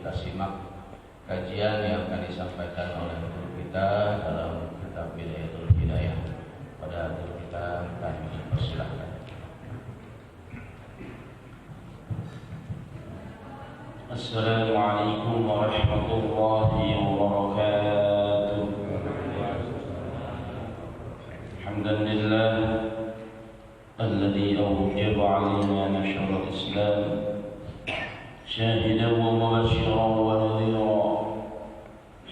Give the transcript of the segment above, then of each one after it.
kita simak kajian yang akan disampaikan oleh guru kita dalam kitab Bidayatul Hidayah. Pada guru kita kami persilahkan. Assalamualaikum warahmatullahi wabarakatuh. Alhamdulillah alladzi awjaba 'alaina nashr al-Islam shahidan wa mubashiran wa nadhira.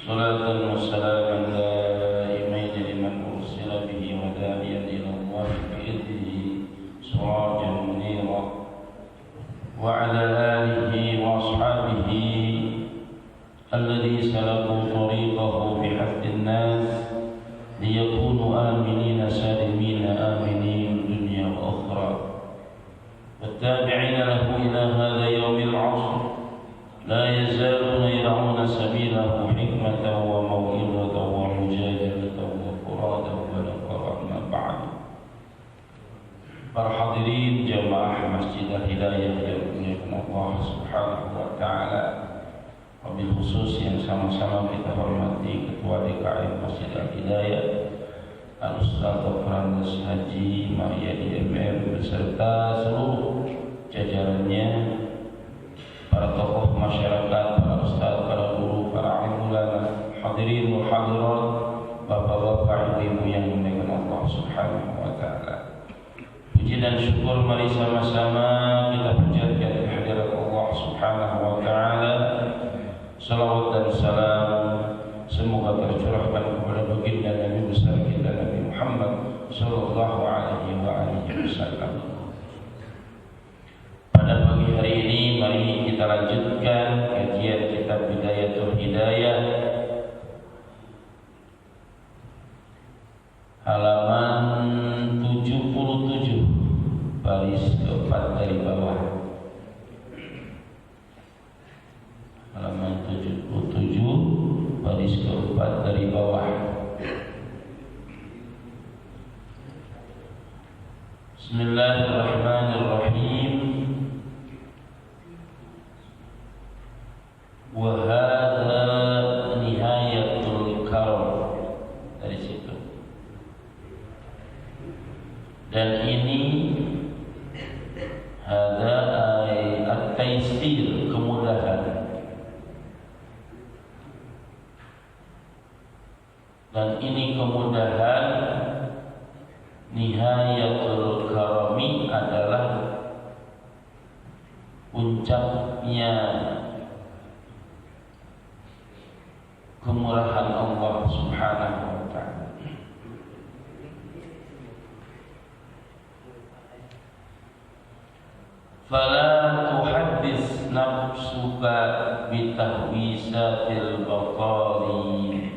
Salatan wa salaman daimain liman ursila bihi wa da'iyan ila Allah bi'idnihi sirajan munira. وعلى آله وأصحابه الذي سلكوا طريقه بحث الناس ليكونوا آمنين سالمين آمنين دنيا وأخرى والتابعين له إلى هذا يوم العصر لا يزالون يدعون سبيله حكمة وموئلة ومجادلة وفرادا ونفرا. ما بعد. Para hadirin jamaah Masjid Al-Hidayah yang dimuliakan Allah Subhanahu wa taala, wabil khusus yang sama-sama kita hormati Ketua DKM Masjid Al-Hidayah Al-Ustaz Dr. Andes Haji Mahyadi MM beserta seluruh jajarannya, para tokoh masyarakat, para ustaz, para guru, para ulama, hadirin wal hadirat, bapak-bapak, ibu-ibu yang dimuliakan Allah Subhanahu wa taala. Puji dan syukur mari sama-sama kita panjatkan kehadirat Allah Subhanahu wa taala. Salawat dan salam semoga tercurahkan kepada baginda Nabi besar kita Nabi Muhammad sallallahu alaihi wasallam. Pada pagi hari ini mari kita lanjutkan kajian kitab Bidayatul Hidayah halaman 77 baris keempat dari bawah. Halaman 77 baris keempat dari bawah. Bismillahirrahmanirrahim. Wa hadza nihayatul karam. Dari situ. Dan ini hadza at-taysir, kemudahan. Dan ini kemudahan. Nihayatul karami adalah puncaknya kemurahan Allah Subhanahu wa ta'ala. Fala tuhaddits nafsuka bitahwisatil batali.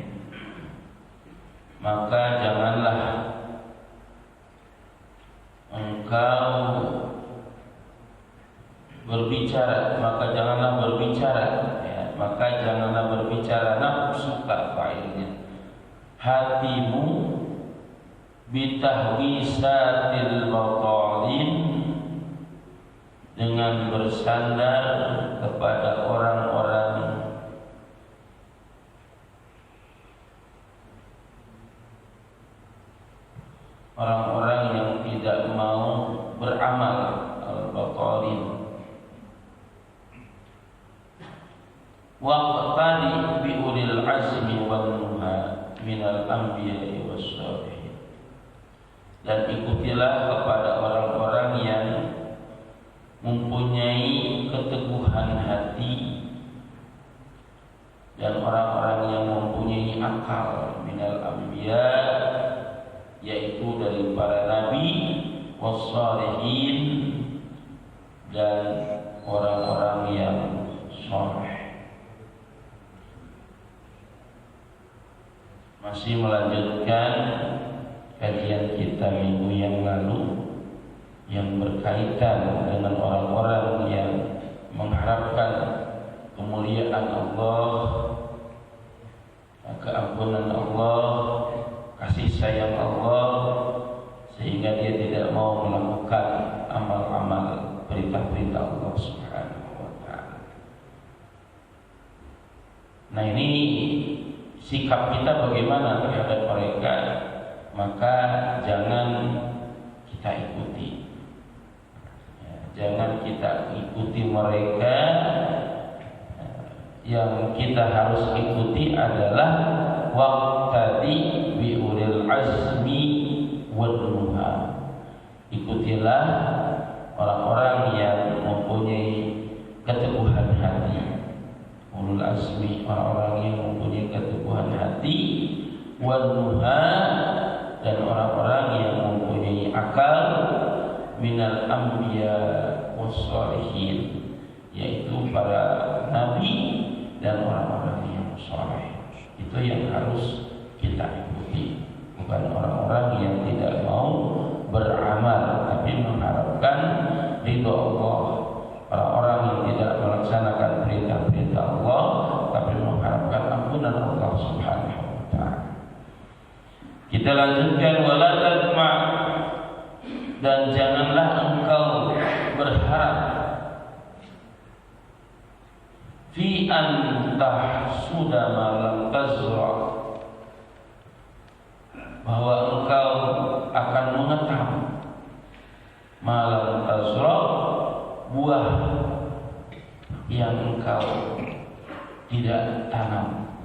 Maka janganlah engkau berbicara, maka janganlah berbicara nafsuka, fa'ilnya hatimu, bitahwisatil batalin, dengan bersandar kepada orang-orang yang tidak mau beramal, al-batalin. Waqtadi bi ulil azmi wan nuha minal anbiya'i was salihin. Dan ikutilah kepada orang-orang yang mempunyai keteguhan hati dan orang-orang yang mempunyai akal, minal anbiya, yaitu dari para nabi, wassalihin, dan orang-orang yang saleh. Masih melanjutkan kajian kita minggu yang lalu yang berkaitan dengan orang-orang yang mengharapkan kemuliaan Allah, keampunan Allah, kasih sayang Allah, sehingga dia tidak mau melakukan amal-amal perintah-perintah Allah Subhanahu wa ta'ala. Nah, ini sikap kita bagaimana terhadap mereka, maka jangan kita ikuti. Jangan kita ikuti mereka. Yang kita harus ikuti adalah waqtadi bi ulil azmi wal nuha. Ikutilah orang-orang yang mempunyai keteguhan hati. Ulul azmi, orang-orang yang mempunyai keteguhan hati, wal nuha, dan orang-orang yang mempunyai akal, minal anbiya was shalihin, yaitu para nabi dan orang-orang yang saleh. Itu yang harus kita ikuti, bukan orang-orang yang tidak mau beramal tapi mengharapkan ridha Allah, orang-orang yang tidak melaksanakan perintah-perintah Allah tapi mengharapkan ampunan Allah Subhanahu wa taala. Kita lanjutkan, wala tadma, dan janganlah engkau berharap fi an tahsuda ma lam tazra, bahwa engkau akan mengetam ma lam tazra, buah yang engkau tidak tanam,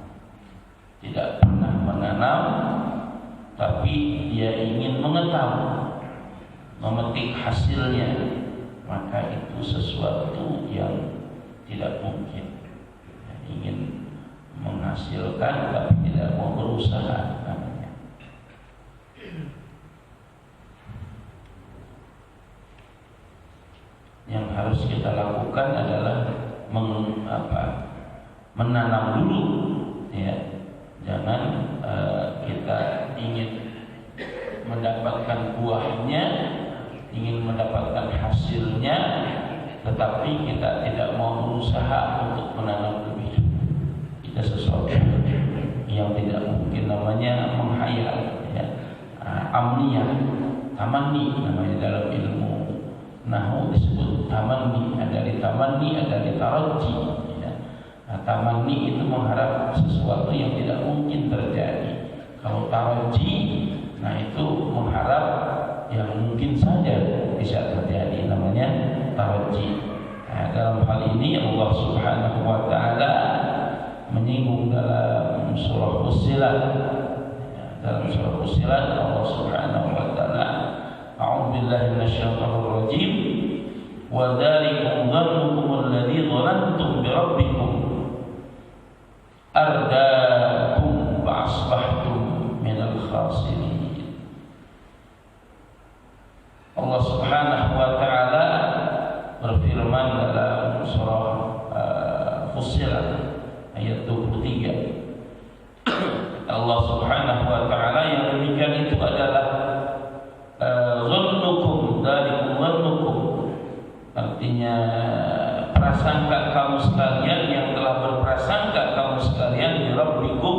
tidak pernah menanam, tapi dia ingin mengetam, memetik hasilnya, maka itu sesuatu yang tidak mungkin. Ingin menghasilkan tapi tidak mau berusaha namanya. Yang harus kita lakukan adalah menanam dulu, ya. Jangan kita ingin mendapatkan buahnya, ingin mendapatkan hasilnya, tetapi kita tidak mau berusaha untuk menanam lebih dulu. Kita sesuatu yang tidak mungkin, namanya menghayal, ya. Amniyah, tamanni namanya dalam ilmu nahwu disebut tamanni. Ada di tamanni, ada di taraji, ya. Tamanni itu mengharap sesuatu yang tidak mungkin terjadi. Kalau taraji, nah itu mengharap yang mungkin saja bisa terjadi, namanya taraji. Nah, dalam hal ini Allah Subhanahu wa taala menyinggung dalam surah Fussilat. Dalam surah Fussilat Allah Subhanahu wa taala, a'udzu billahi minasyaitonir rajim, wa dzalikum dhannukum alladzi dhanantum bi rabbikum ardaakum fa asbahtum minal khasirin. Allah Subhanahu wa taala berfirman dalam surah Fussilat ayat 23. Allah Subhanahu wa taala, yang demikian itu adalah dhannukum, dzalikum dhannukum, artinya prasangka kamu sekalian, yang telah berprasangka kamu sekalian di Rabbikum,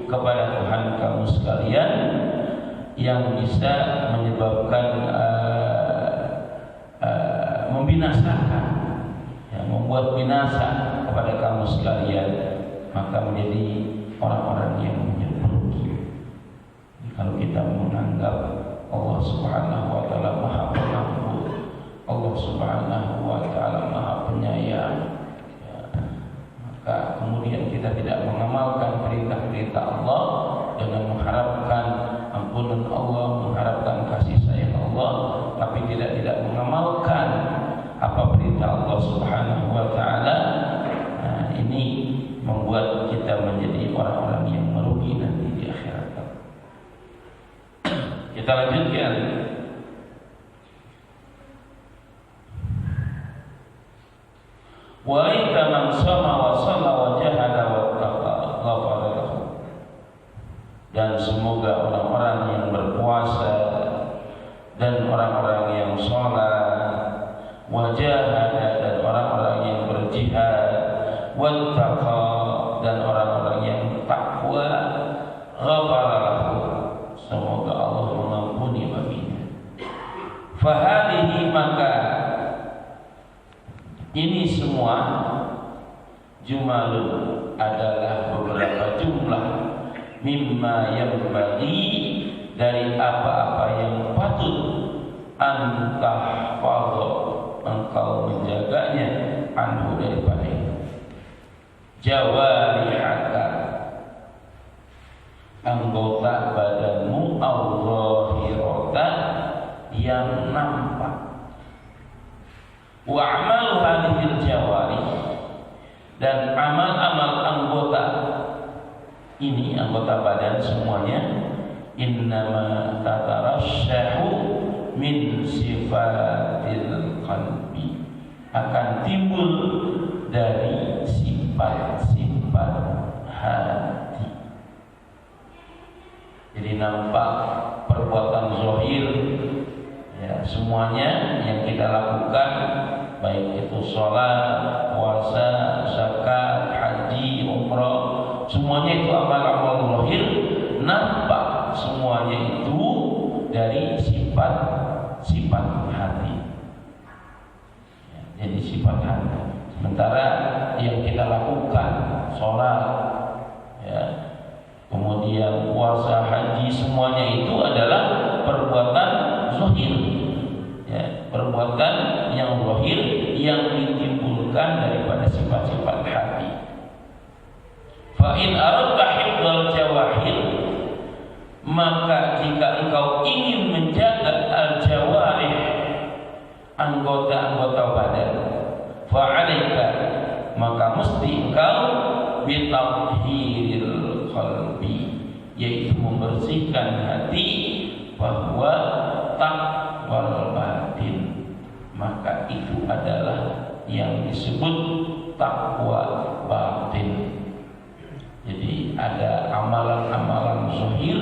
kepada Tuhan kamu sekalian, yang bisa menyebabkan membinasakan, yang membuat binasa kepada kamu sekalian, maka menjadi orang-orang yang merugi. Kalau kita menganggap Allah Subhanahu wa taala Maha Pengampun, Allah Subhanahu wa taala Maha Penyayang, ya, maka kemudian kita tidak mengamalkan perintah-perintah Allah dengan mengharapkan ampunan Allah, mengharapkan kasih sayang Allah, tapi tidak mengamalkan apa perintah Allah Subhanahu wa taala. Nah, ini membuat kita menjadi orang-orang yang merugi nanti di akhirat. Kita lanjutkan. Wa ita man sama wa salla wa jahada wa taqa ghafara lahu. Dan semoga orang-orang yang berpuasa dan orang-orang yang sholat, wa jahada, dan orang-orang yang berjihad, wa taqa, dan orang-orang yang takwa, ghafara lahu, semoga Allah mengampuni baginya. Fahadihi, maka ini semua jumalun adalah beberapa jumlah mimma yang bagi dari apa-apa yang patut antahfadha engkau menjaganya anhu daripada itu. Jawarihaka anggota badanmu al-zahirata yang nampak. Wa amalu hadhil jawarih, dan amal-amal anggota ini, anggota badan semuanya, innama tatarasyahu min sifatil qalbi, akan timbul dari sifat-sifat hati. Jadi nampak perbuatan zahir, ya, semuanya yang kita lakukan, baik itu sholat, puasa, zakat, haji, umrah, semuanya itu amal-amal zahir, nampak semuanya itu dari sifat-sifat hati. Ya, jadi sifat hati. Sementara yang kita lakukan, sholat, ya, kemudian puasa, haji, semuanya itu adalah perbuatan zahir, ya, perbuatan yang zahir yang ditimbulkan daripada sifat-sifat hati. Fa in aradta hifdzal jawahir, maka jika engkau ingin menjaga al-jawarih, anggota-anggota badan, fa 'alaika, maka mesti engkau bitathhiril qalbi, yaitu membersihkan hati, bahwa taqwal batin, maka itu adalah yang disebut takwa batin. Jadi ada amalan-amalan zahir,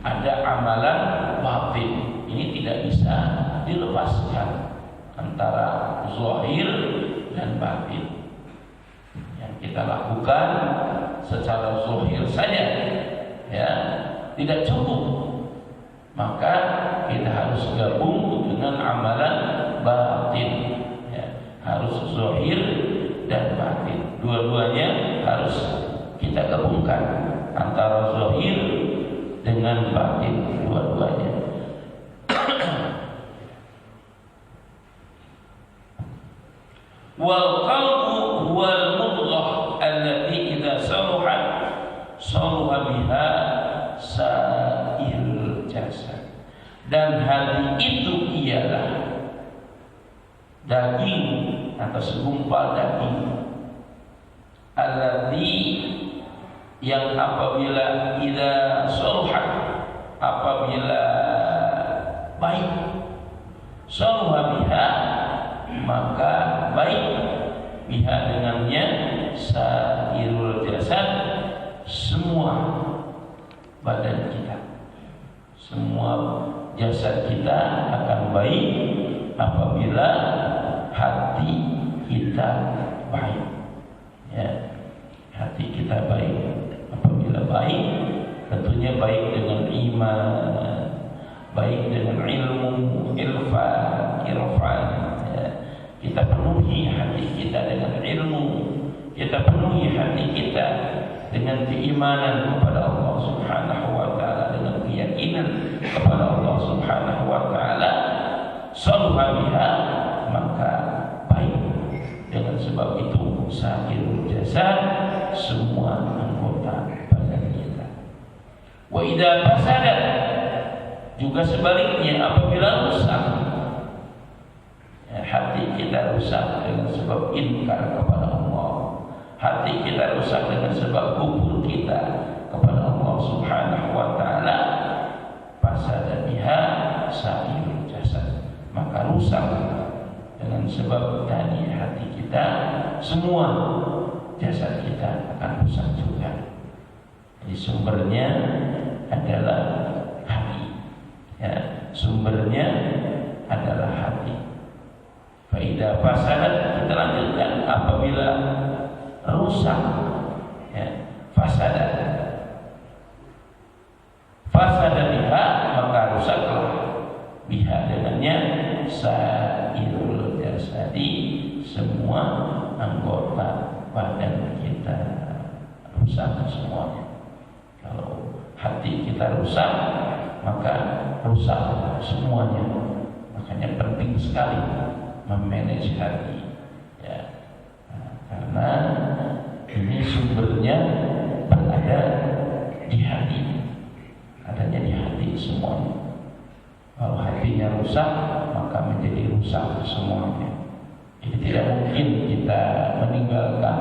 ada amalan batin. Ini tidak bisa dilepaskan antara zahir dan batin. Yang kita lakukan secara zahir saja, ya, tidak cukup. Maka kita harus gabung dengan amalan batin, ya, harus zahir dan batin. Dua-duanya harus kita gabungkan, antara zahir dengan batin, dua-duanya. Wal qalbu huwal mudghah allati idza saluhat saluha biha sa'il jasad. Dan hati itu ialah daging atau segumpal daging, allati yang apabila idza saluhat, apabila baik, saluha biha, maka baik, biha dengannya, sa'irul jasad, semua badan kita, semua jasad kita akan baik apabila hati kita baik, ya, hati kita baik. Apabila baik, tentunya baik dengan iman, baik dengan ilmu, irfan, ya. Kita penuhi hati kita dengan ilmu, kita penuhi hati kita dengan keimanan kepada Allah Subhanahu wa ta'ala, dengan keyakinan kepada Allah Subhanahu wa ta'ala, saluha biha, maka baik. Dengan sebab itu sa'irul jasad, semua anggota badan kita. Wa idza fasadat, juga sebaliknya apabila rusak, ya, hati kita rusak dengan sebab inkar kepada Allah, hati kita rusak dengan sebab kufur kita kepada Allah Subhanahu wa ta'ala, fasada biha sa'irul jasad, maka rusak dengan sebab tadi hati kita, semua jasad kita akan rusak juga. Jadi sumbernya adalah hati, ya, sumbernya adalah hati. Faidah fasadat, kita lanjutkan, apabila rusak, ya, fasadat, fasada biha, maka rusaklah biha dengannya sa'irul jasadi, semua anggota badan rusak semuanya. Kalau hati kita rusak, maka rusak semuanya. Makanya penting sekali memanage hati, ya. Karena ini sumbernya berada di hati, adanya di hati semuanya. Kalau hatinya rusak, maka menjadi rusak semuanya. Jadi tidak mungkin kita meninggalkan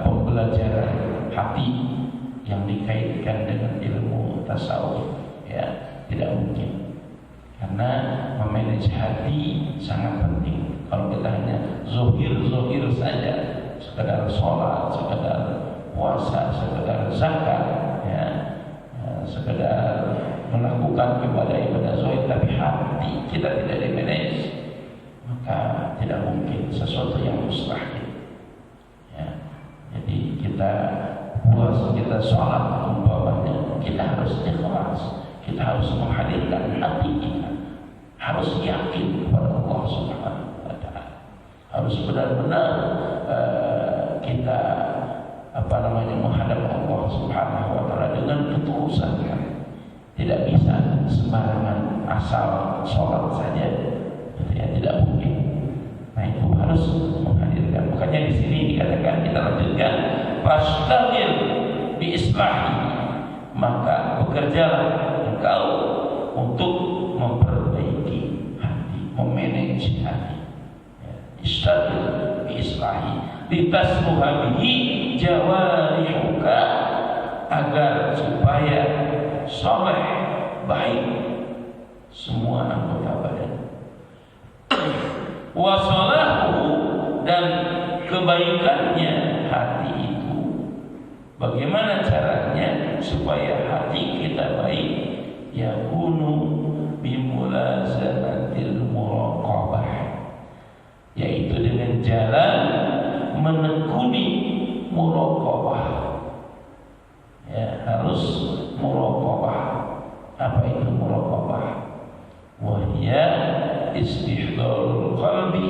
pembelajaran hati yang dikaitkan dengan ilmu tasawuf, ya, tidak mungkin. Karena memanage hati sangat penting. Kalau kita hanya zohir saja, sekedar sholat, sekedar puasa, sekedar zakat, ya, sekedar melakukan ibadah zohir, tapi hati kita tidak dimanage, maka tidak mungkin sesuatu yang mustahil. Ya, jadi kita puasa, kita sholat umpamanya, kita harus ikhlas, kita harus menghadirkan hati kita, harus yakin kepada Allah Subhanahu wa Ta'ala, harus benar-benar kita menghadap Allah Subhanahu wa Ta'ala dengan ketulusan. Tidak bisa sembarangan asal sholat saja, ya, tidak mungkin. Nah, itu harus menghadirkan. Makanya di sini dikatakan, kita lanjutkan, fashtagil bi islahi, maka bekerjalah engkau untuk memperbaiki hati, memanage hati. Ishtagil bi islahi litasluha bihi jawarihuka, agar supaya soleh, baik semua anggota badan. Wasolahu, dan kebaikannya hati itu. Bagaimana caranya supaya hati kita baik? Yakunu bimulazamatil muraqabah, yaitu dengan jalan menekuni muraqabah. Ya, harus muraqabah. Apa itu muraqabah? Wahya istihdarul qalbi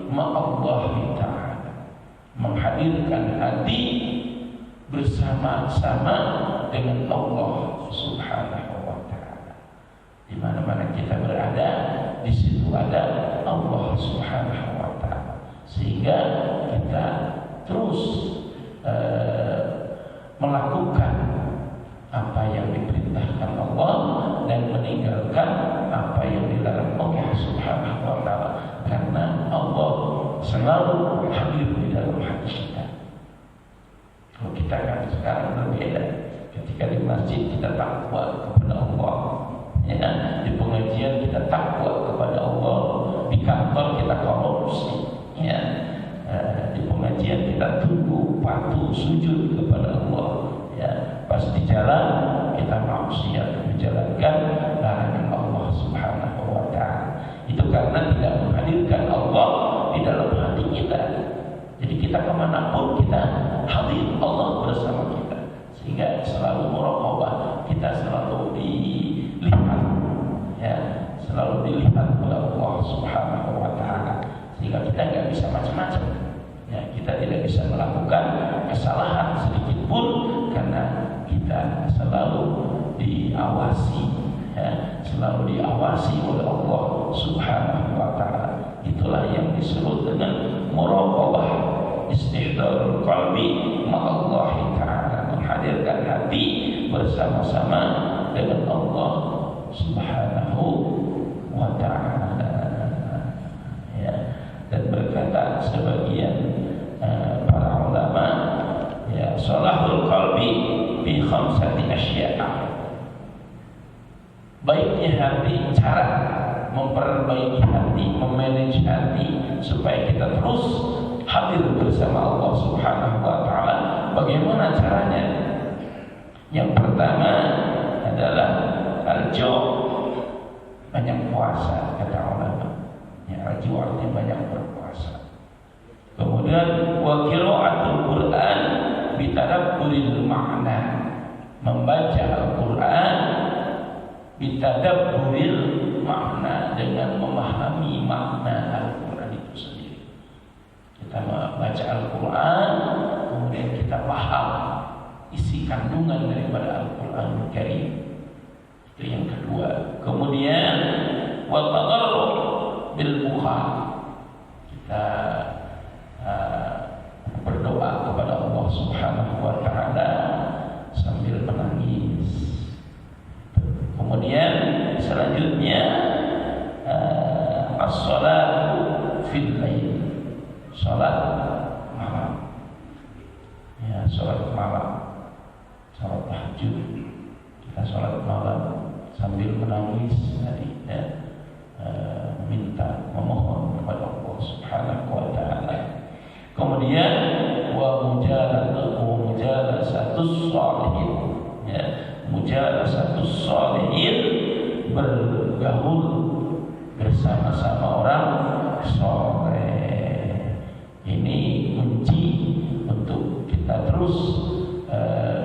ma'allahi ta'ala, menghadirkan hati bersama-sama dengan Allah Subhanahu wa Ta'ala. Di mana-mana kita berada, di situ ada Allah Subhanahu wa Ta'ala, sehingga kita terus melakukan apa yang diperintahkan Allah dan meninggalkan apa yang dilarang Allah Subhanahu wa Ta'ala, karena Allah selalu hadir di dalam hati kita. Kalau kita kan sekarang berbeda, ketika di masjid kita takwa kepada Allah, ya, di pengajian kita takwa kepada Allah, di kantor kita korupsi, ya, di pengajian kita tunduk patuh sujud kepada Allah, ya. Pas di jalan kita maksiat, menjalankan larangan Allah Subhanahu wa Ta'ala. Itu karena tidak menghadirkan Allah di dalam hati kita. Jadi kita kemanapun kita hadir Allah bersama kita, sehingga selalu muraqabah, kita selalu dilihat, ya, selalu dilihat oleh Allah Subhanahu wa Ta'ala, sehingga kita nggak bisa macam-macam. Ya, kita tidak bisa melakukan kesalahan sedikit pun, karena kita selalu diawasi, ya, selalu diawasi oleh Allah Subhanahu wa Ta'ala. Itulah yang disebut dengan muraqabah, istihdarul qalbi ma'allahi ta'ala, menghadirkan hati bersama-sama dengan Allah Subhanahu wa Ta'ala. Ya, dan berkata sebagian para ulama, ya, salahul qalbi bi khamsati asya'a, baiknya hati, cara memperbaiki hati, memanage hati supaya kita terus hadir bersama Allah Subhanahu wa Ta'ala. Bagaimana caranya? Yang pertama adalah al-ju', banyak puasa, kata ulama. Ya, al-ju' artinya banyak berpuasa. Kemudian wa qira'atul Qur'an bi tadabburil ma'na, membaca Al-Qur'an bi tadabburil makna, dengan memahami makna Al-Quran itu sendiri. Kita membaca Al-Quran, kemudian kita paham isi kandungan daripada Al-Qur'anul Karim. Itu yang kedua. Kemudian wa tadarrur bil bukhal. Kita berdoa kepada Allah Subhanahu wa taala sambil menangis. Kemudian selanjutnya as-salatu fil lail. Salat malam. Ya, salat malam. Salat tahajud. Kita salat malam sambil menangis tadi ya. Minta memohon kepada Allah Subhanahu wa taala. Kemudian wa mujalasatus shalihin. Ya, mujalasatus shalihin, bergaul bersama-sama orang saleh. Ini kunci untuk kita terus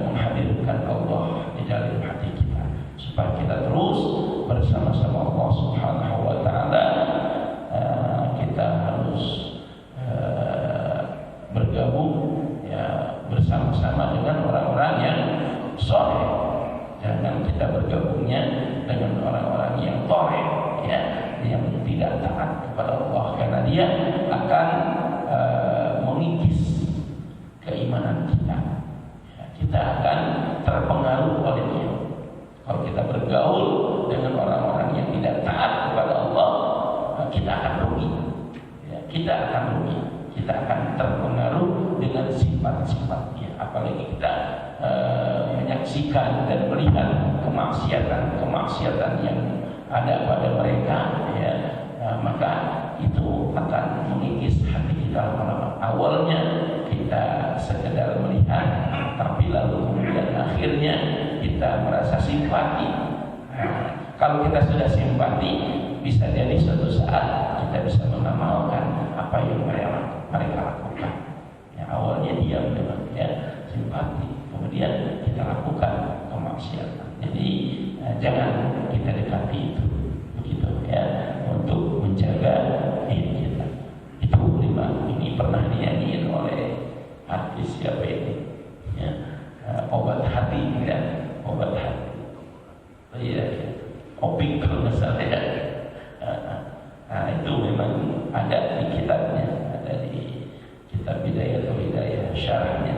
menghadirkan Allah di dalam hati kita, supaya kita terus bersama-sama Allah Subhanahu wa taala. Kita harus bergabung ya, bersama-sama dengan orang-orang yang saleh. Jangan kita bergabungnya dengan orang-orang yang toleh ya, yang tidak taat kepada Allah, karena dia akan mengikis keimanan kita. Ya, kita akan terpengaruh oleh dia. Kalau kita bergaul dengan orang-orang yang tidak taat kepada Allah, kita akan rugi. Ya, kita akan rugi. Kita akan terpengaruh dengan sifat-sifatnya. Apalagi kita menyaksikan dan melihat kemaksiatan yang ada pada mereka, ya, maka itu akan mengikis hati kita lama-lama. Awalnya kita sekedar melihat, tapi lalu kemudian akhirnya kita merasa simpati. Kalau kita sudah simpati, bisa jadi suatu saat kita bisa mengamalkan apa yang mereka lakukan. Ya, awalnya diam dengan simpati, kemudian kita lakukan kemaksiatan. Jadi jangan kita dekati itu, begitu ya, untuk menjaga diri kita. Itu 5. Ini pernah dinyanyiin oleh artis siapa ini? Ya, obat hati ya, obat hati. Iya, Opik kalau nggak salah ya. Itu memang ada di kitabnya, ada di kitab Bidayatul Hidayah, syarahnya,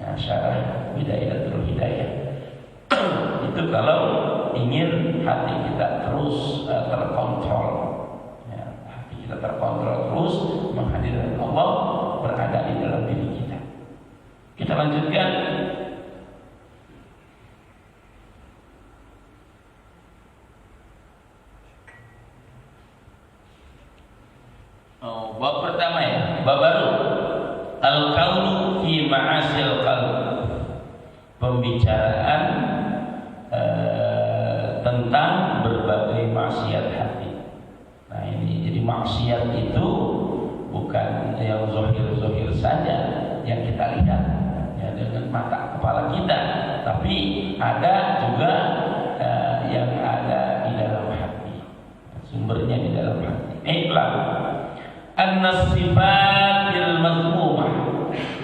ya, syarah Bidayatul Hidayah. Itu kalau ingin hati kita terus terkontrol, ya, hati kita terkontrol terus, menghadirkan Allah berada di dalam diri kita. Kita lanjutkan. Bab pertama ya, bab baru, al-qaulu fi ma'asil qalb, pembicaraan tentang berbagai maksiat hati. Nah ini, jadi maksiat itu bukan yang zahir-zahir saja yang kita lihat ya dengan mata kepala kita, tapi ada juga yang ada di dalam hati, sumbernya di dalam hati. Iklan an-sifatil mazmumah,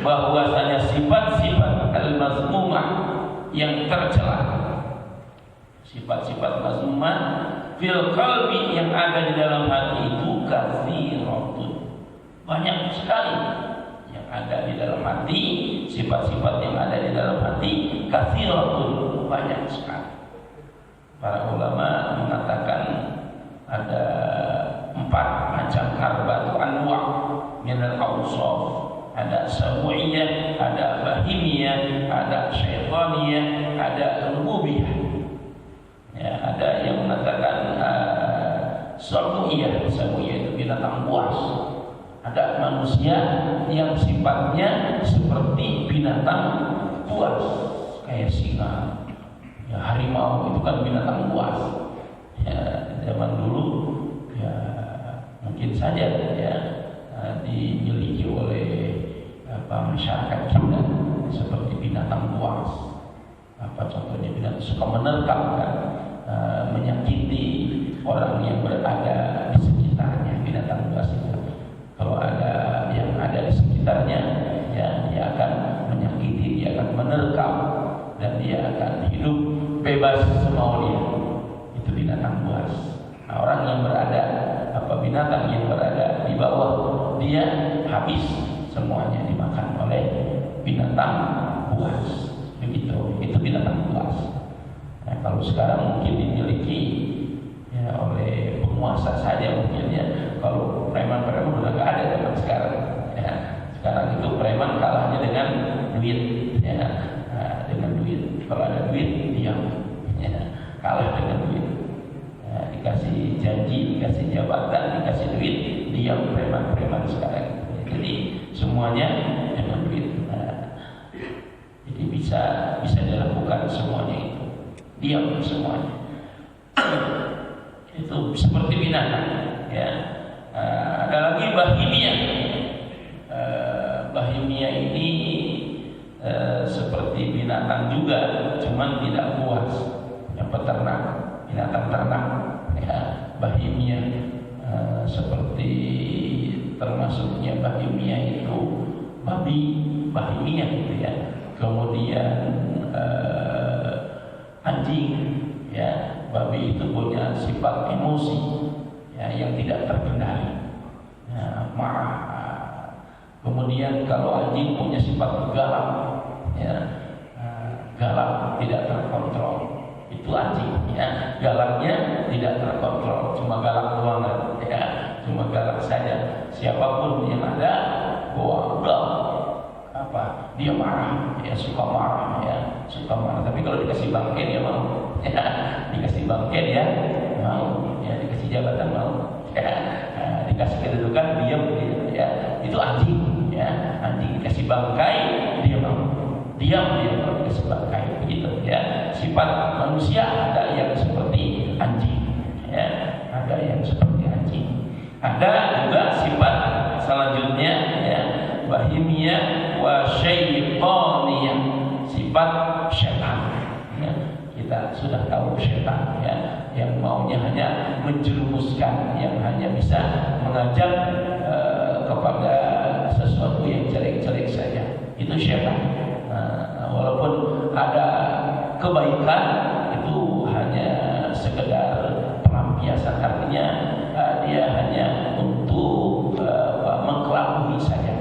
bahwasanya sifat-sifat al-mazmumah yang tercela, sifat-sifat mazmumah fil qalbi yang ada di dalam hati itu katsiratun, banyak sekali yang ada di dalam hati. Sifat-sifat yang ada di dalam hati katsiratun, banyak sekali. Para ulama mengatakan ada 4 macam arba'atu anwa' min al-awsaf. Ada samu'iyah, ada bahimiyah, ada syaitaniyah, ada rububiyah. Ya, ada yang mengatakan samu'iyah itu binatang buas. Ada manusia yang sifatnya seperti binatang buas, kayak singa, ya, harimau itu kan binatang buas. Ya, zaman dulu ya mungkin saja ya dimiliki oleh masyarakat kita seperti binatang buas. Apa contohnya? Binatang suka menerkam kan, menyakiti orang yang berada di sekitarnya. Binatang buas itu kalau ada yang ada di sekitarnya, ya dia akan menyakiti, dia akan menerkam dan dia akan hidup bebas semau dia. Itu binatang buas. Nah, orang yang berada binatang yang berada di bawah dia habis semuanya dimakan oleh binatang buas. Begitu, itu binatang buas. Nah, kalau sekarang mungkin dimiliki ya oleh penguasa saja mungkin ya. Kalau preman-preman udah nggak ada zaman sekarang. Ya, sekarang itu preman kalahnya dengan duit. Ya, nah, dengan duit. Kalau ada duit diam. Ya, kalah dengan duit. Ya, dikasih janji, dikasih jabatan, dikasih duit, diam preman-preman sekarang. Jadi semuanya dengan duit. Nah, jadi bisa dilakukan semuanya itu. Diam semuanya. Itu seperti binatang. Ya. Ada lagi bahimia. Bahimia ini seperti binatang juga, cuman tidak buas. Yang peternak, binatang ternak. Ya, bahimia seperti termasuknya bahimia itu babi, bahimia gitu ya. Kemudian anjing, ya, babi itu punya sifat emosi ya, yang tidak terkendali, ya, marah. Kemudian kalau anjing punya sifat galak, ya, galak tidak terkontrol. Itu anjing, ya, galaknya tidak terkontrol, cuma galak doang, ya, cuma galak saja. Siapapun yang ada, dia marah, dia suka marah, ya, suka marah. Tapi kalau dikasih bangke dia mau, ya, dikasih bangke dia mau, ya, dikasih jabatan mau, ya, dikasih kedudukan diam, ya, itu anjing, ya, anjing dikasih bangkai dia mau, diam dia kalau dikasih bangkai, begitu, ya. Sifat manusia ada yang seperti anjing, ya, ada yang seperti anjing. Ada juga sifat selanjutnya, ya, bahimia wa syaitaniyah, sifat syaitan. Ya, kita sudah tahu syaitan, ya, yang maunya hanya menjerumuskan, yang hanya bisa mengajak kepada sesuatu yang jelek-jelek saja. Itu syaitan. Walaupun ada kebaikan, itu hanya sekedar pelampiasan, artinya dia hanya untuk mengkelabui saja.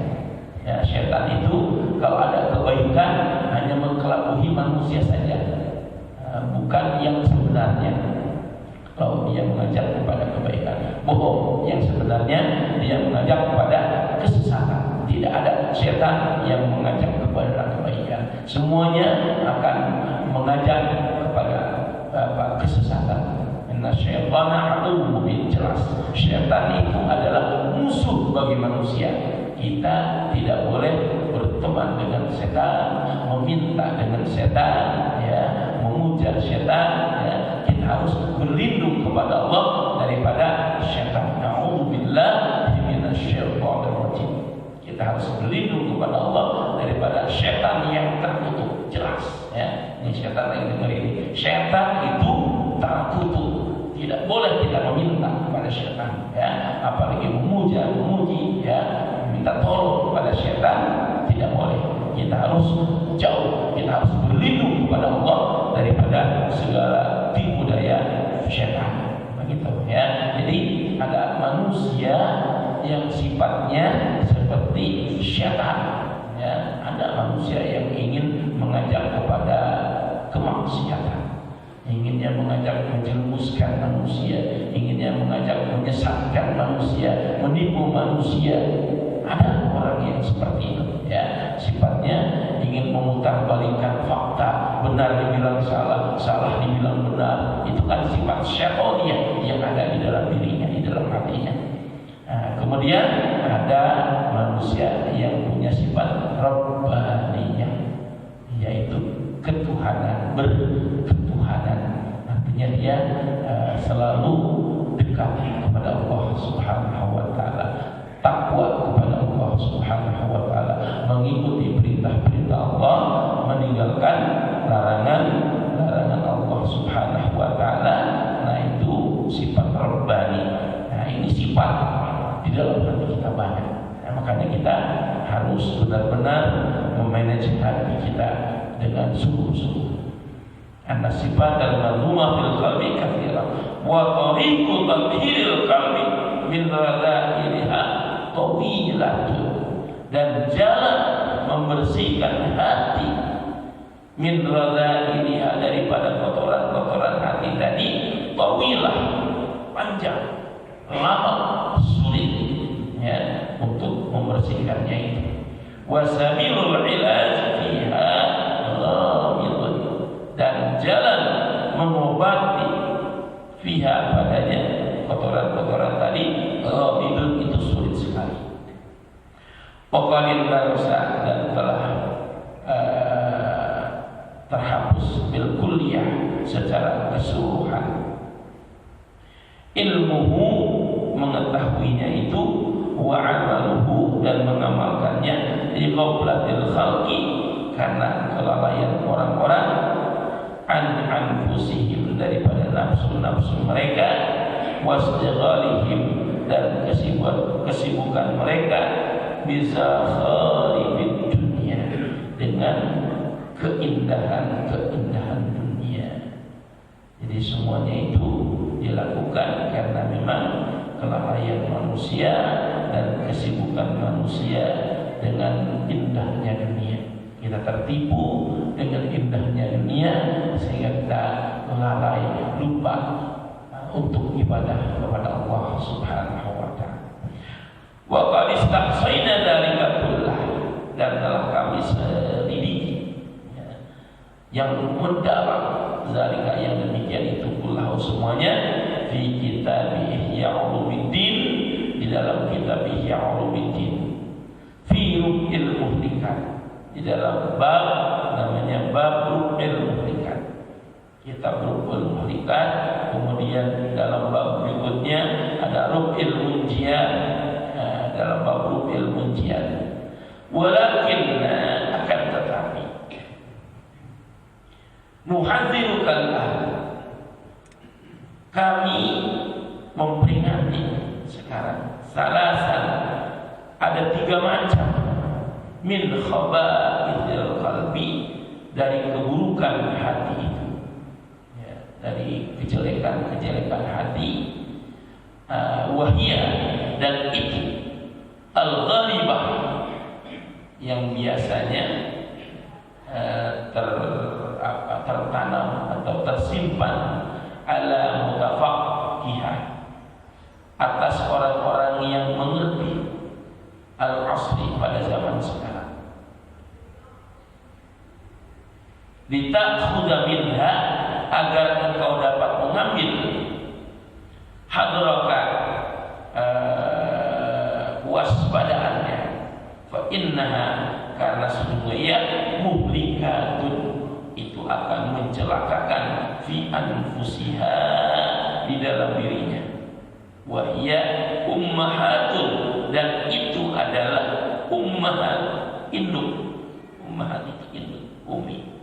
Ya, syaitan itu kalau ada kebaikan hanya mengkelabui manusia saja, bukan yang sebenarnya. Kalau dia mengajak kepada kebaikan, bohong. Yang sebenarnya dia mengajak kepada kesesatan. Tidak ada syaitan yang mengajak kepada kebaikan. Semuanya akan mengajak kepada kesesatan. Inna syaitana aduwwun mubin, jelas. Syaitan itu adalah musuh bagi manusia. Kita tidak boleh berteman dengan setan, meminta dengan setan, ya, memuja setan, ya. Kita harus berlindung kepada Allah daripada syaitan. Na'udzubillahi minasyaitonir rajim. Kita harus berlindung kepada Allah daripada syaitan yang tertutup, jelas, ya. Ini syaitan yang dengar ini. Syaitan itu tertutup. Tidak boleh kita meminta kepada syaitan, ya, apalagi memuji, ya, minta tolong kepada syaitan, tidak boleh. Kita harus jauh, kita harus berlindung kepada Allah daripada segala tipu daya syaitan. Begitu, ya. Jadi ada manusia yang sifatnya seperti syaitan, ya. Ada manusia yang ingin mengajak kepada kemaksiatan, inginnya mengajak menjerumuskan manusia, inginnya mengajak menyesatkan manusia, menipu manusia. Ada orang yang seperti itu, ya, sifatnya ingin memutarbalikkan fakta, benar dibilang salah, salah dibilang benar. Itu kan sifat syaitaniyah yang ada di dalam dirinya, di dalam hatinya. Nah, kemudian ada manusia yang punya sifat rabbaniyah, yaitu ketuhanan, berketuhanan. Artinya dia selalu dekat kepada Allah Subhanahu wa taala, takwa kepada Allah Subhanahu wa taala, mengikuti perintah-perintah Allah, meninggalkan larangan Allah Subhanahu wa taala. Nah, itu sifat rabbani. Nah, ini sifat di dalam hati kita banyak. Nah, makanya kita harus benar-benar memanage hati kita dengan sungguh-sungguh. Anna sifat al-madhumah fil qalbi katsira wa tariqu tathhiril qalbi min radha'ilha tawilatun, dan jalan membersihkan hati min radha'ilha daripada kotoran-kotoran hati tadi tawilah, panjang, lama, sulit ya untuk membersihkannya itu. Wasabilul ilaj fiha ghamidun, dan jalan mengobati fiha padanya kotoran-kotoran tadi ghamidun, itu sulit sekali. Pokoknya darsa, dan telah terhapus bil kulliyah secara keseluruhan. Ilmuhu, mengetahuinya itu, wa amaluhu, dan mengamalkannya, li qablatil khalqi, karena kelalaian orang-orang, an anfusihim, daripada nafsu-nafsu mereka, wastighalihim, dan kesibukan mereka, bizakharibid dunia, dengan keindahan-keindahan dunia. Jadi semuanya itu dilakukan karena memang kelalaian manusia dan kesibukan manusia dengan indahnya dunia. Kita tertipu dengan indahnya dunia sehingga kita lalai, lupa untuk ibadah kepada Allah Subhanahu wa ta'ala. Wa qad istaqsayna dzalika kullah, dan telah kami selidiki yang mendalam zalika, yang demikian itu, kullahu, semuanya, fi kitab Ihya Ulumuddin, di dalam kitab Ihya Ulumuddin, fi Ruqil Muhlikat, di dalam bab namanya bab Ruqil Muhlikat, kitab Ruqil Muhlikat. Kemudian dalam bab berikutnya ada Ruqil Munjiat, dalam bab Ruqil Munjiat. Walakinna, akan tetapi, nuhadzirukallah, kami memperingati sekarang, salasan, ada 3 macam, min khaba'ithil qalbi, dari keburukan hati itu ya, dari kejelekan-kejelekan hati, wahia, dan itu al-ghalibah, yang biasanya tertanam atau tersimpan ala mutafaqihah, atas orang-orang yang mengerti, al-asri, pada zaman sekarang. Litakhudha minha, agar engkau dapat mengambil hadraka, waspadaannya, fa innaha, karena sesungguhnya muhlikatun, itu akan mencelakakan, fi anfusiha, di dalam dirinya, wa hiya ummahatun, dan itu adalah ummahat, induk. Ummahat itu induk, umi.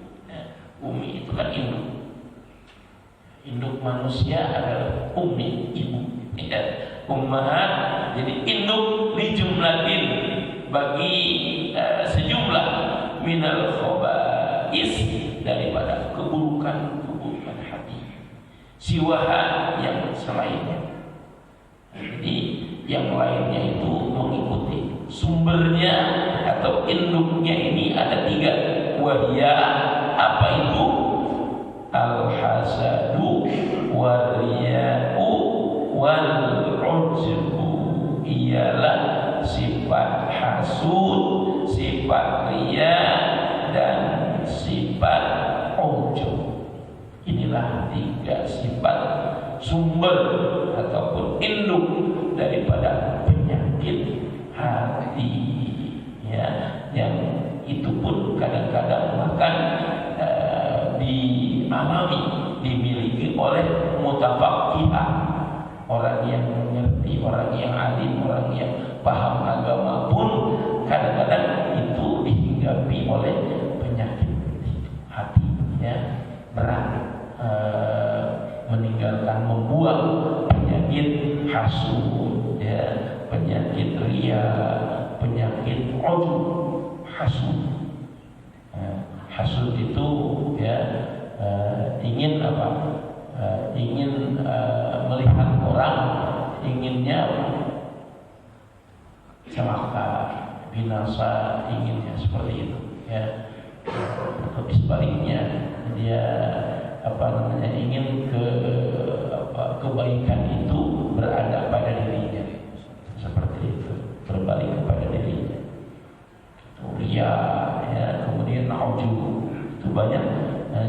Umi itu kan induk. Induk manusia adalah umi, ibu. Ya. Ummahat, jadi induk li jumlatin, bagi sejumlah minal khaba'is, daripada keburukan-keburukan hati, siwaha, yang selainnya. Jadi yang lainnya itu mengikuti sumbernya atau induknya. Ini ada 3, wahya, apa itu? Al-hasadu wariya'u wal-ujbu, ialah sifat hasud, sifat riya, dan sifat ujub. Inilah 3 sifat sumber ataupun induk daripada penyakit hati ya, yang itu pun kadang-kadang bahkan dialami, dimiliki oleh mutafaqihah, orang yang mengerti, orang yang alim, orang yang paham agama pun kadang-kadang itu dihinggapi oleh penyakit hati ya, berat, meninggalkan, membuang penyakit hasud ya, penyakit riya, penyakit ujub, hasud Hasud itu ya ingin apa? Ingin melihat orang, inginnya celaka, binasa, inginnya seperti itu ya. Atau sebaliknya dia ingin kebaikan itu berada pada dirinya, seperti itu, berbalik kepada dirinya. Ria ya, kemudian ujub itu banyak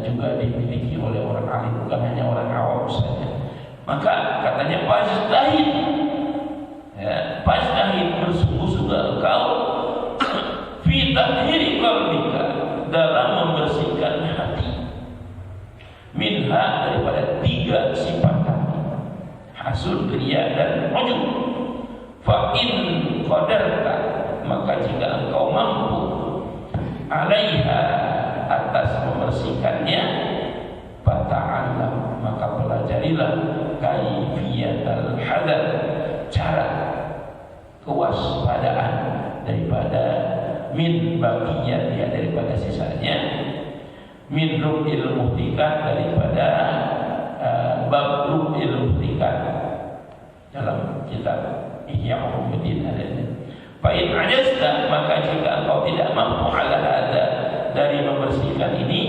juga dimiliki oleh orang alim, bukan hanya orang awam saja. Maka katanya fajtahid ya, fajtahid, bersungguh-sungguh engkau fi tahiri qalbika, dalam membersihkan hati, minha, daripada 3 sifat tadi, hasud, riya, dan ujub. Fa in qadarta, maka jika engkau mampu, alaiha, atas membersihkannya, fata'allam, maka pelajarilah kaifiyatal hadar, cara kewaspadaan daripada min baqiyat, ya, daripada sisanya, min ru'il muhtikat, daripada bab ru'il muhtikat dalam kitab Ihya Ulumuddin adanya. Fa in ajazta, maka jika engkau tidak mampu ala hada, dari membersihkan ini,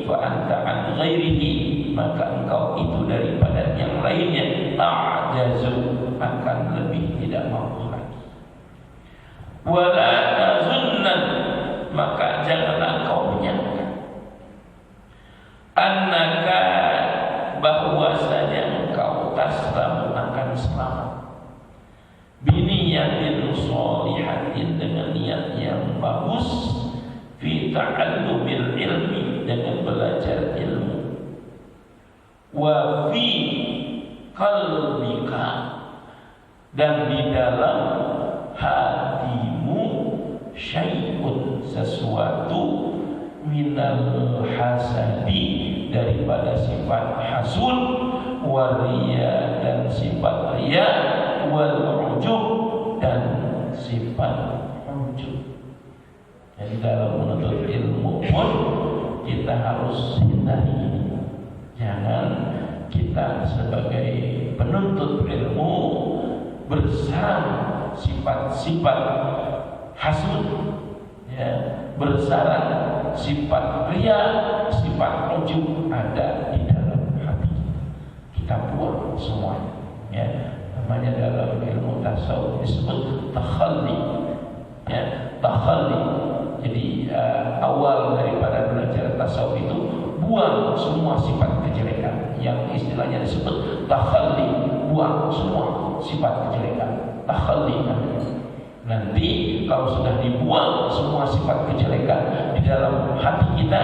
fa anta an ghairihi, maka engkau itu daripada yang lainnya ta'jazu, akan lebih tidak mampu lagi. Wala tazunnan, maka janganlah engkau menyangka, annaka, bahwasanya engkau taslamu, akan selamat, biniyatin sholihatin, dengan niat yang bagus, fi ta'allumil ilmi, dengan belajar ilmu, wa fi qalbika, dan di dalam hatimu, syai'un, sesuatu, minal hasadi, daripada sifat hasud, wariya, dan sifat riya, wal ujub, dan sifat ujub. Jadi dalam menuntut ilmu pun kita harus hindari, jangan kita sebagai penuntut ilmu bersarang sifat-sifat hasud, ya, bersarang sifat riya, sifat ujub ada di dalam hati kita buang semuanya, ya. Namanya dalam ilmu tasawuf disebut takhalli, ya, takhalli. Jadi awal daripada belajar tasawuf itu buang semua sifat kejelekan, yang istilahnya disebut takhalli, buang semua sifat kejelekan, takhalli namanya. Nanti kalau sudah dibuang semua sifat kejelekan di dalam hati kita,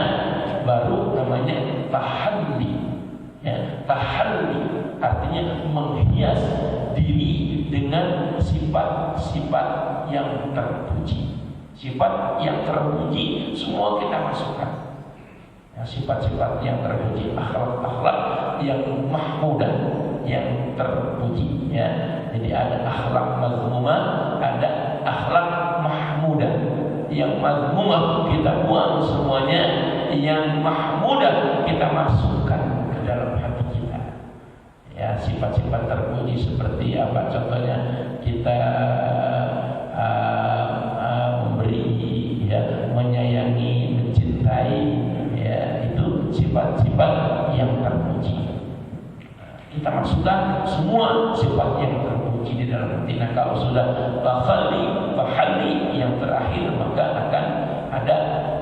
baru namanya tahalli. Ya, tahalli artinya menghias diri dengan sifat-sifat yang terpuji. Sifat yang terpuji semua kita masukkan. Ya, sifat-sifat yang terpuji, akhlak-akhlak yang mahmudah, yang terpuji, ya. Jadi ada akhlak mazmumah, ada akhlak mahmudah. Yang mazmumah kita buang semuanya, yang mahmudah kita masukkan ke dalam hati kita. Ya, sifat-sifat terpuji seperti apa? Contohnya kita memberi, ya, menyayangi, mencintai, ya, itu sifat-sifat yang terpuji. Kita masukkan semua sifat yang terpuji di dalam hati. Nah, kalau sudah bahali yang terakhir, maka akan ada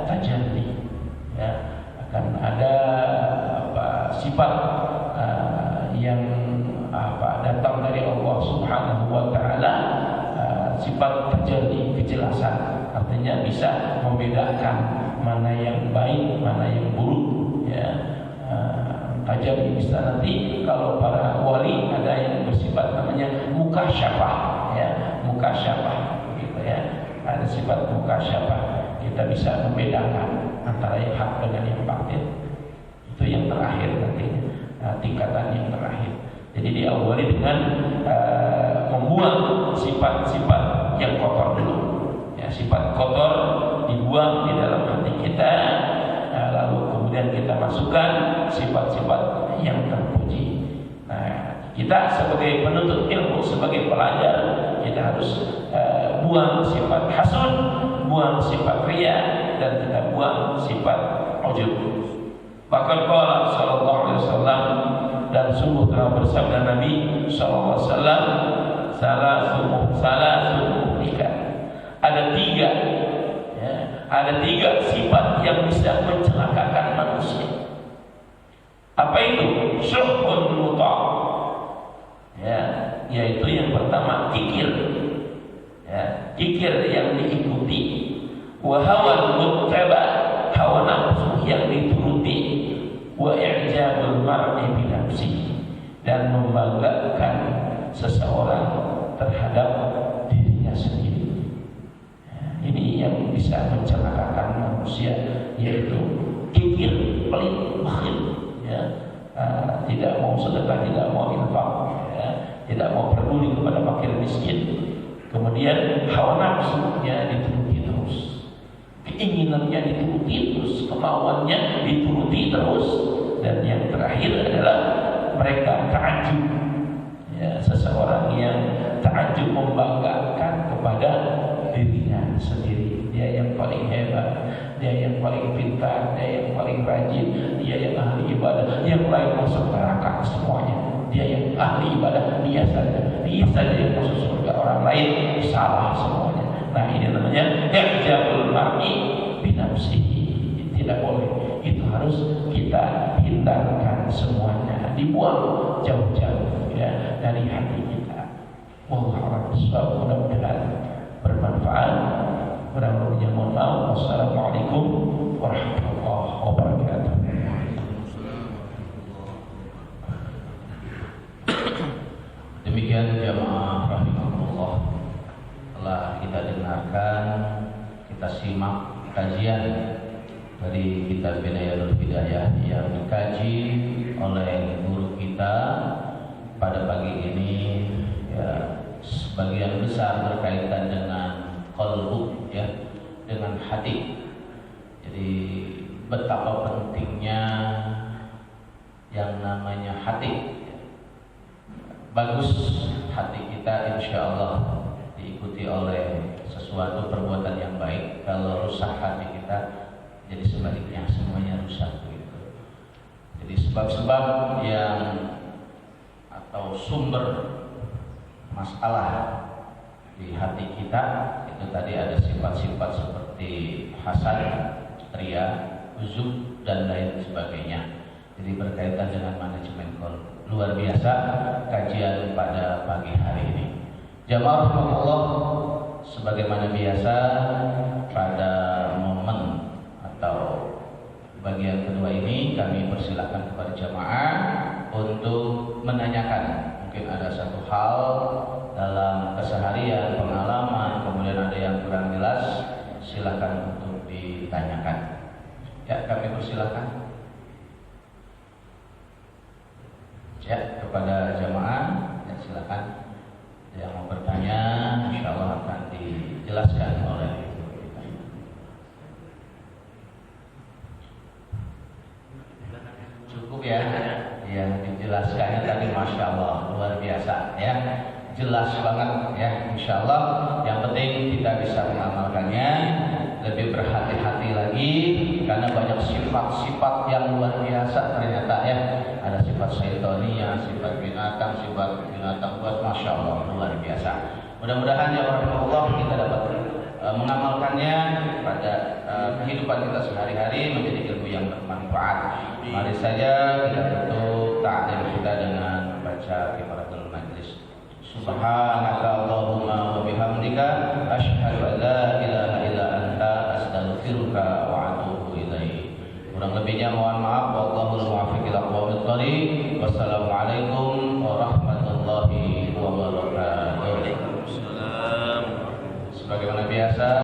tajalli, ya, akan ada sifat yang datang dari Allah Subhanahu wa taala, sifat tajalli, kejelasan. Artinya bisa membedakan mana yang baik, mana yang buruk, ya. Tajalli bisa nanti kalau para wali ada yang bersifat namanya mukasyafah, ya, mukasyafah gitu, ya. Ada sifat mukasyafah, kita bisa membedakan antara yang hak dengan yang batil. Itu yang terakhir nanti, tingkatan yang terakhir. Jadi diawali dengan membuang sifat-sifat yang kotor dulu, ya, sifat kotor dibuang di dalam hati kita, lalu kemudian kita masukkan sifat-sifat yang terpuji. Nah, kita sebagai penuntut ilmu, sebagai pelajar, kita harus buang sifat hasud, buang sifat riya, dan kita buang sifat ujub. Bahkan qala sallallahu alaihi wasallam, dan sungguh telah bersabda Nabi sallallahu alaihi wasallam, salah nikah. Ada tiga sifat yang bisa mencelakakan manusia. Apa itu? Syuhun muta', yaitu yang pertama kikir, kikir yang diikuti, wa hawan muttaba', hawa nafsu yang dituruti, wa i'jabul mar'i bi nafsihi, dan membanggakan seseorang terhadap dirinya sendiri. Ini yang bisa mencelakakan manusia, yaitu kikir, pelit, bakhil, tidak mau sedekah, tidak mau infak, tidak mau peduli kepada fakir miskin. Kemudian hawa nafsunya dituruti terus, keinginannya dituruti terus, kemauannya dituruti terus, dan yang terakhir adalah mereka ta'ajub, seseorang yang ta'ajub, membanggakan kepada dirinya sendiri. Dia yang paling hebat, dia yang paling pintar, dia yang paling rajin, dia yang ahli ibadah, yang lain masuk neraka semuanya. Dia yang ahli ibadah, dia saja yang masuk surga, orang lain salah semuanya. Nah, ini namanya i'jabul mar'i bi nafsihi. Tidak boleh, itu harus kita hindarkan semuanya, dibuang jauh-jauh dari hati kita. Wallahu a'lam. Mudah-mudahan bermanfaat. Mudah-mudahan mohon maaf. Wassalamualaikum warahmatullahi wabarakatuh. Demikian jamaah rahimahullah, telah kita dengarkan, kita simak kajian dari kitab Bidayatul Hidayah yang dikaji oleh guru kita pada pagi ini. Sebagian besar berkaitan dengan qalbu, dengan hati. Jadi betapa pentingnya yang namanya hati. Bagus hati kita, insya Allah diikuti oleh sesuatu perbuatan yang baik. Kalau rusak hati kita, jadi sebaliknya, semuanya rusak begitu. Jadi sebab-sebab yang atau sumber masalah di hati kita itu tadi ada sifat-sifat seperti hasad, riya, uzub, dan lain sebagainya. Jadi berkaitan dengan manajemen qalb. Luar biasa kajian pada pagi hari ini. Jamaah rahimahullah, sebagaimana biasa pada momen atau bagian kedua ini kami persilakan kepada jamaah untuk menanyakan. Mungkin ada satu hal dalam keseharian, pengalaman, kemudian ada yang kurang jelas, silakan untuk ditanyakan. Ya, kami persilakan. Ya, kepada jamaah, ya silakan. Yang mau bertanya, insya Allah akan dijelaskan oleh kita. Cukup ya, yang dijelaskannya tadi, masya Allah, luar biasa ya, jelas banget ya, insya Allah. Yang penting kita bisa mengamalkannya, lebih berhati-hati lagi, karena banyak sifat-sifat yang luar biasa ternyata ya. Ada sifat syaitonia, sifat binatang buat, masya Allah, luar biasa. Mudah-mudahan ya Allah kita dapat mengamalkannya pada kehidupan kita sehari-hari menjadi ilmu yang bermanfaat. Mari saja kita tutup ta'lim kita dengan membaca kifaratul majlis. Subhanaka Allahumma wa bihamdika asyhadu an la ilaha illa anta astaghfiruka wa atubu ilaik. Kurang lebihnya mohon maaf. Wallahul muwaffiq ila aqwamit thoriq. Wassalamualaikum warahmatullahi wabarakatuh. Waalaikumsalam. Sebagaimana biasa